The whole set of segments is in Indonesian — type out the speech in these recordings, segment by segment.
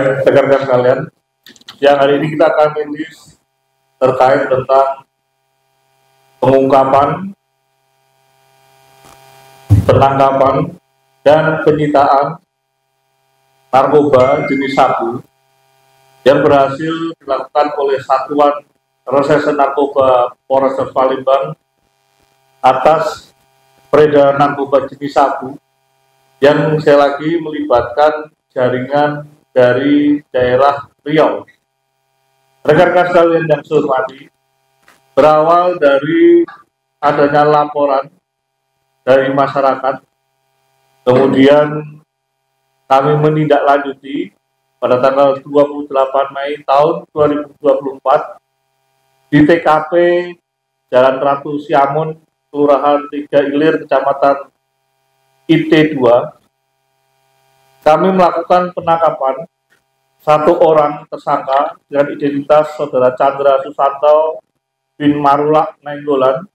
Baik, rekan-rekan sekalian, yang hari ini kita akan rilis terkait tentang pengungkapan, penangkapan, dan penyitaan narkoba jenis sabu yang berhasil dilakukan oleh Satuan Reserse Narkoba Polrestabes Palembang atas peredaran narkoba jenis sabu yang sekali lagi melibatkan jaringan dari daerah Riau. Rekan-rekan sekalian yang saya hormati, berawal dari adanya laporan dari masyarakat, kemudian kami menindaklanjuti pada tanggal 28 Mei tahun 2024 di TKP Jalan Ratu Siamun, Kelurahan 3 Ilir, Kecamatan IT2, kami melakukan penangkapan satu orang tersangka dengan identitas Saudara Chandra Susanto bin Marulak Nainggolan,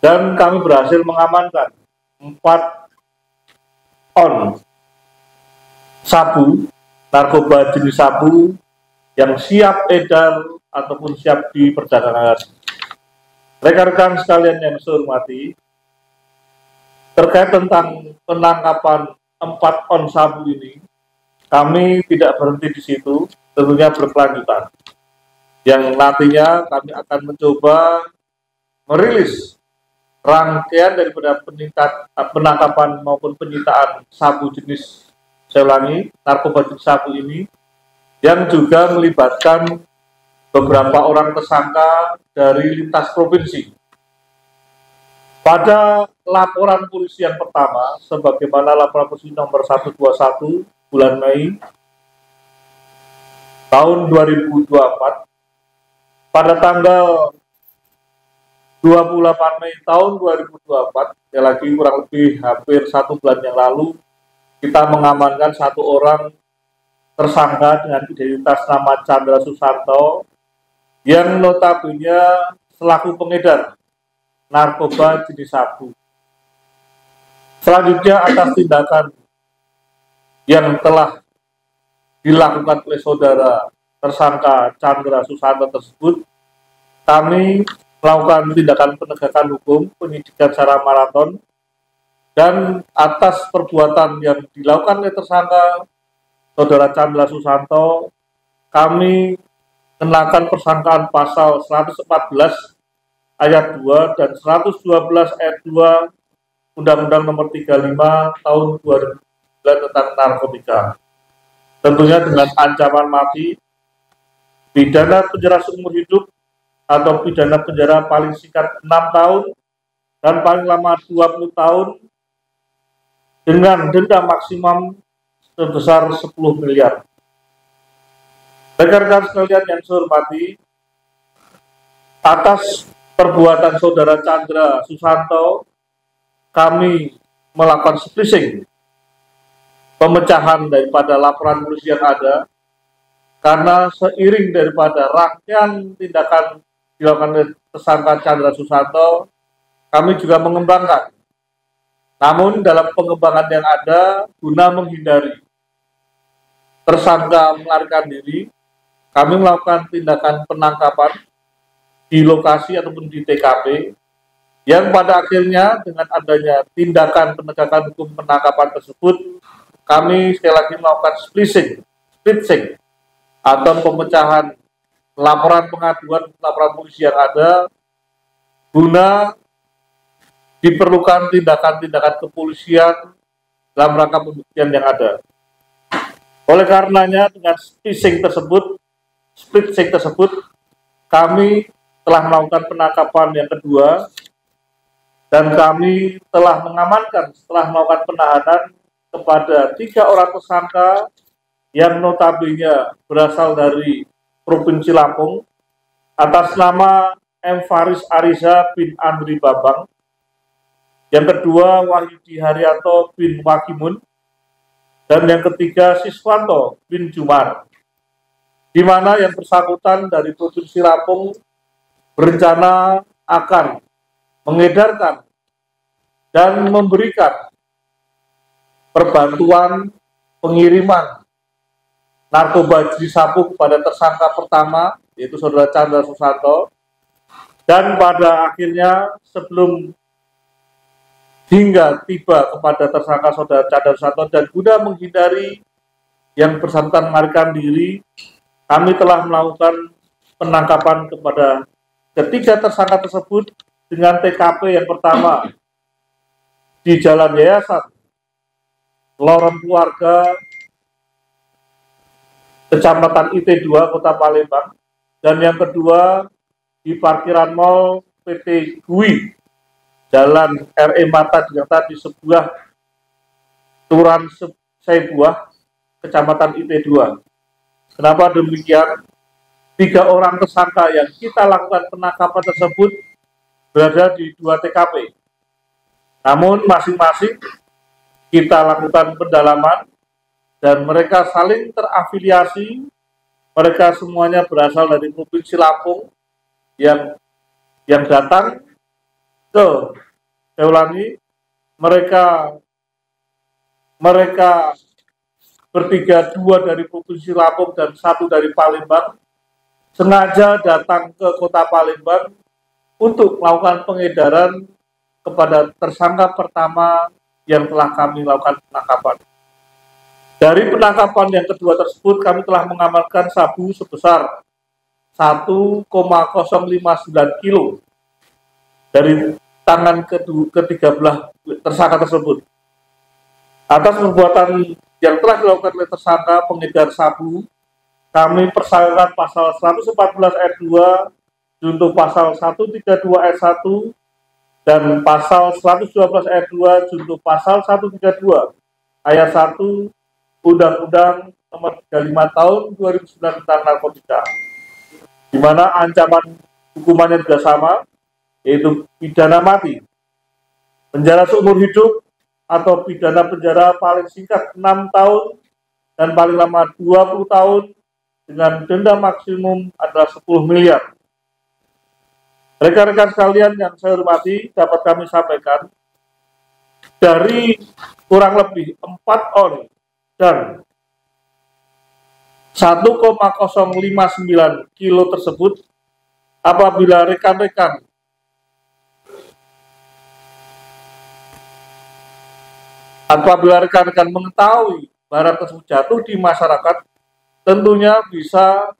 dan kami berhasil mengamankan 4 on sabu, narkoba jenis sabu yang siap edar ataupun siap diperdagangkan. Rekan-rekan sekalian yang saya hormati, terkait tentang penangkapan 4 on sabu ini, kami tidak berhenti di situ, tentunya berkelanjutan. Yang nantinya kami akan mencoba merilis rangkaian daripada penangkapan maupun penyitaan sabu jenis, saya ulangi, narkoba jenis sabu ini, yang juga melibatkan beberapa orang tersangka dari lintas provinsi. Pada laporan polisi yang pertama, sebagaimana laporan polisi nomor 121 bulan Mei tahun 2024, pada tanggal 28 Mei tahun 2024, ya lagi kurang lebih hampir 1 bulan yang lalu, kita mengamankan satu orang tersangka dengan identitas nama Chandra Susanto yang notabene selaku pengedar narkoba jenis sabu. Selanjutnya, atas tindakan yang telah dilakukan oleh saudara tersangka Chandra Susanto tersebut, kami melakukan tindakan penegakan hukum, penyidikan secara maraton, dan atas perbuatan yang dilakukan oleh tersangka saudara Chandra Susanto, kami kenakan persangkaan pasal 114 ayat 2 dan 112 ayat 2 Undang-Undang Nomor 35 Tahun 2009 tentang narkotika. Tentunya dengan ancaman mati, pidana penjara seumur hidup atau pidana penjara paling singkat 6 tahun dan paling lama 20 tahun dengan denda maksimum sebesar 10 miliar. Rekan-rekan sekalian yang saya hormati, atas perbuatan saudara Chandra Susanto, kami melakukan splicing, pemecahan daripada laporan polisi yang ada, karena seiring daripada rangkaian tindakan dilakukan oleh tersangka Chandra Susanto, kami juga mengembangkan. Namun dalam pengembangan yang ada, guna menghindari tersangka melarikan diri, kami melakukan tindakan penangkapan di lokasi ataupun di TKP, yang pada akhirnya dengan adanya tindakan penegakan hukum penangkapan tersebut, kami sekali lagi melakukan splitting atau pemecahan laporan pengaduan laporan polisi yang ada, guna diperlukan tindakan-tindakan kepolisian dalam rangka pembuktian yang ada. Oleh karenanya, dengan splitting tersebut, kami telah melakukan penangkapan yang kedua, dan kami telah mengamankan setelah melakukan penahanan kepada 3 orang tersangka yang notabene berasal dari Provinsi Lampung atas nama M. Faris Ariza bin Andri Babang, yang kedua Wahyudi Haryanto bin Wakimun, dan yang ketiga Siswanto bin Jumar, di mana yang bersangkutan dari Provinsi Lampung berencana akan mengedarkan dan memberikan perbantuan pengiriman narkoba jenis sabu kepada tersangka pertama, yaitu Saudara Chandra Susanto, dan pada akhirnya sebelum hingga tiba kepada tersangka Saudara Chandra Susanto dan guna menghindari yang bersangkutan melarikan diri, kami telah melakukan penangkapan kepada ketiga tersangka tersebut dengan TKP yang pertama di Jalan Yayasan, Lorong Keluarga, Kecamatan IT2, Kota Palembang, dan yang kedua di parkiran Mall PT GUI, Jalan RE Mata Jakarta di sebuah Turan Saibuah, Kecamatan IT2. Kenapa demikian? 3 orang tersangka yang kita lakukan penangkapan tersebut berada di 2 TKP. Namun masing-masing kita lakukan pendalaman dan mereka saling terafiliasi. Mereka semuanya berasal dari Provinsi Lampung yang datang ke, saya ulangi, mereka bertiga, 2 dari Provinsi Lampung dan 1 dari Palembang, sengaja datang ke Kota Palembang untuk melakukan pengedaran kepada tersangka pertama yang telah kami lakukan penangkapan. Dari penangkapan yang kedua tersebut, kami telah mengamankan sabu sebesar 1,059 kilo dari tangan ketiga belah tersangka tersebut. Atas perbuatan yang telah dilakukan oleh tersangka pengedar sabu, kami persangkakan pasal 114 ayat 2, junto pasal 132 ayat 1, dan pasal 112 ayat 2, junto pasal 132 ayat 1 Undang-Undang Nomor 35 Tahun 2009 tentang narkotika, di mana ancaman hukumannya juga sama, yaitu pidana mati, penjara seumur hidup, atau pidana penjara paling singkat 6 tahun dan paling lama 20 tahun dengan denda maksimum adalah 10 miliar. Rekan-rekan sekalian yang saya hormati, dapat kami sampaikan, dari kurang lebih 4 on dan 1,059 kilo tersebut, apabila rekan-rekan mengetahui barang tersebut jatuh di masyarakat, tentunya bisa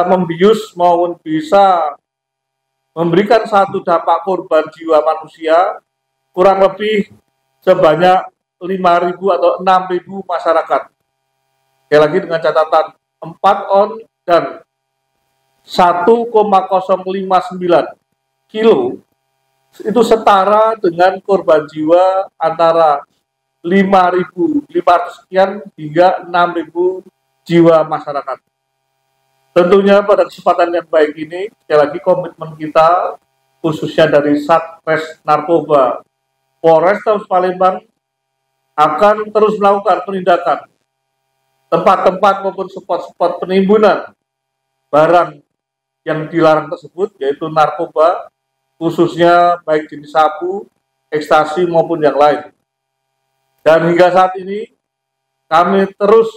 membius maupun bisa memberikan satu dampak korban jiwa manusia kurang lebih sebanyak 5.000 atau 6.000 masyarakat. Sekali lagi dengan catatan 4 on dan 1,059 kilo itu setara dengan korban jiwa antara 5.500 sekian hingga 6.000 jiwa masyarakat. Tentunya pada kesempatan yang baik ini, sekali lagi komitmen kita, khususnya dari Satres Narkoba Polrestabes Palembang, akan terus melakukan penindakan tempat-tempat maupun spot-spot penimbunan barang yang dilarang tersebut, yaitu narkoba, khususnya baik jenis sabu, ekstasi maupun yang lain. Dan hingga saat ini, kami terus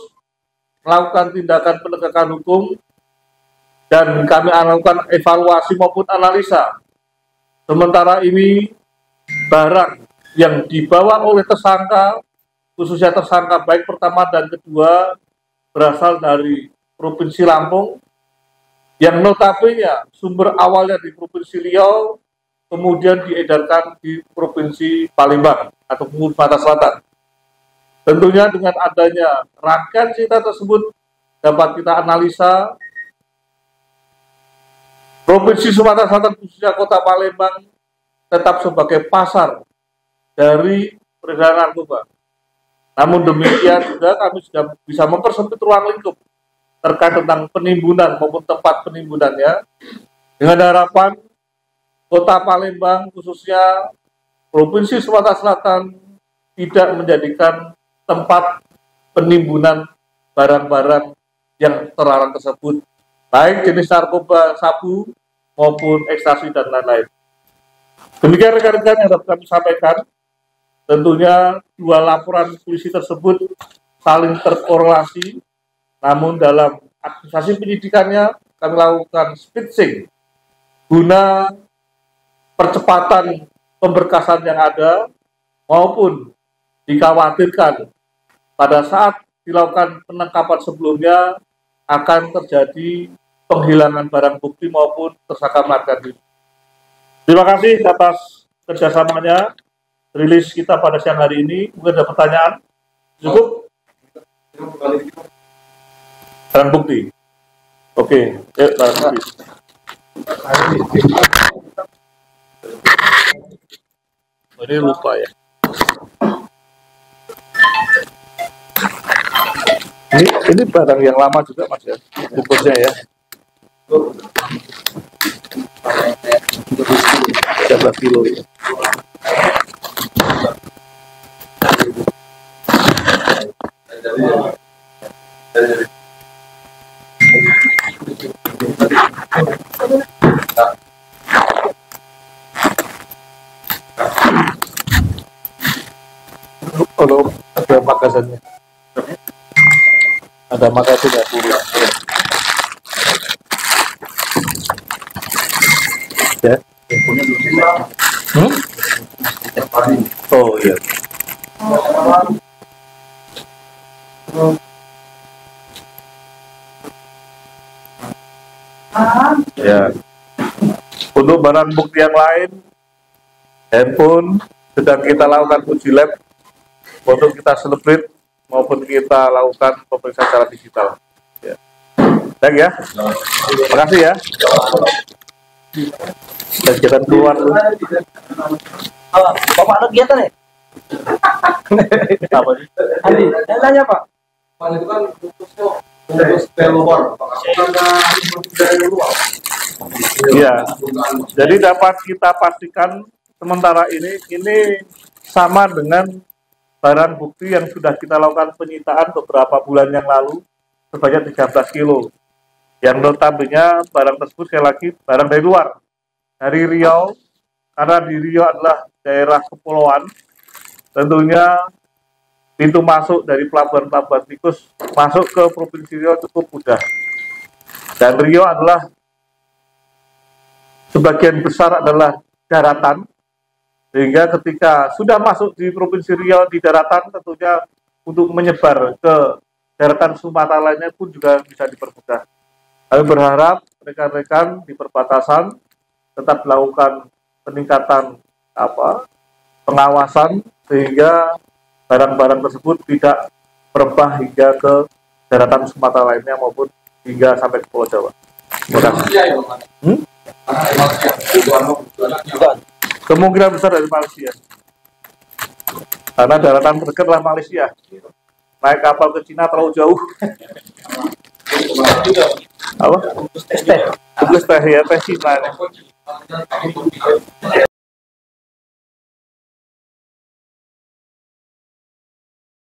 melakukan tindakan penegakan hukum dan kami melakukan evaluasi maupun analisa. Sementara ini, barang yang dibawa oleh tersangka, khususnya tersangka baik pertama dan kedua, berasal dari Provinsi Lampung, yang notabene sumber awalnya di Provinsi Riau, kemudian diedarkan di Provinsi Palembang atau Sumatera Selatan. Tentunya dengan adanya rangkaian cerita tersebut dapat kita analisa, Provinsi Sumatera Selatan khususnya Kota Palembang tetap sebagai pasar dari peredaran narkoba. Namun demikian juga kami sudah bisa mempersempit ruang lingkup terkait tentang penimbunan maupun tempat penimbunannya, dengan harapan Kota Palembang khususnya Provinsi Sumatera Selatan tidak menjadikan tempat penimbunan barang-barang yang terlarang tersebut, baik jenis narkoba sabu maupun ekstasi dan lain-lain. Demikian rekan-rekan yang dapat kami sampaikan. Tentunya 2 laporan polisi tersebut saling terkorelasi namun dalam administrasi penyidikannya kami lakukan speeding guna percepatan pemberkasan yang ada, maupun dikhawatirkan pada saat dilakukan penangkapan sebelumnya akan terjadi penghilangan barang bukti maupun tersangka melarikan diri. Terima kasih atas kerjasamanya rilis kita pada siang hari ini. Mungkin ada pertanyaan? Cukup? Barang bukti. Oke, barang bukti. Ini lupa ya. Ini barang yang lama juga Mas ya, bungkusnya ya. 13 kilo ya. Kalau ada magasannya, ada magasinnya pulang. Ya. Oh iya. Ya. Untuk barang bukti yang lain, handphone sedang kita lakukan uji lab untuk kita celebrate maupun kita lakukan pemeriksaan secara digital. Ya. Baik ya. Terima kasih ya. Dan kita keluar dulu. Bapak ada kegiatan ya? Apa sih? Andi, yang nanya Pak. Itu kan bungkus telur. Iya. Jadi dapat kita pastikan sementara ini sama dengan barang bukti yang sudah kita lakukan penyitaan beberapa bulan yang lalu sebanyak 13 kilo. Yang notabene barang tersebut sekali lagi barang dari luar, dari Riau, karena di Riau adalah daerah kepulauan, tentunya pintu masuk dari pelabuhan-pelabuhan tikus masuk ke Provinsi Riau cukup mudah. Dan Riau adalah sebagian besar adalah daratan, sehingga ketika sudah masuk di Provinsi Riau di daratan, tentunya untuk menyebar ke daratan Sumatera lainnya pun juga bisa dipermudah. Kami berharap rekan-rekan di perbatasan tetap melakukan peningkatan pengawasan sehingga barang-barang tersebut tidak merebah hingga ke daratan Sumatera lainnya maupun hingga sampai ke Pulau Jawa. Terima kasih. Kemungkinan besar dari Malaysia. Karena daratan terdekat adalah Malaysia. Naik kapal ke Cina terlalu jauh. Apa? Teh ya, teh Cina.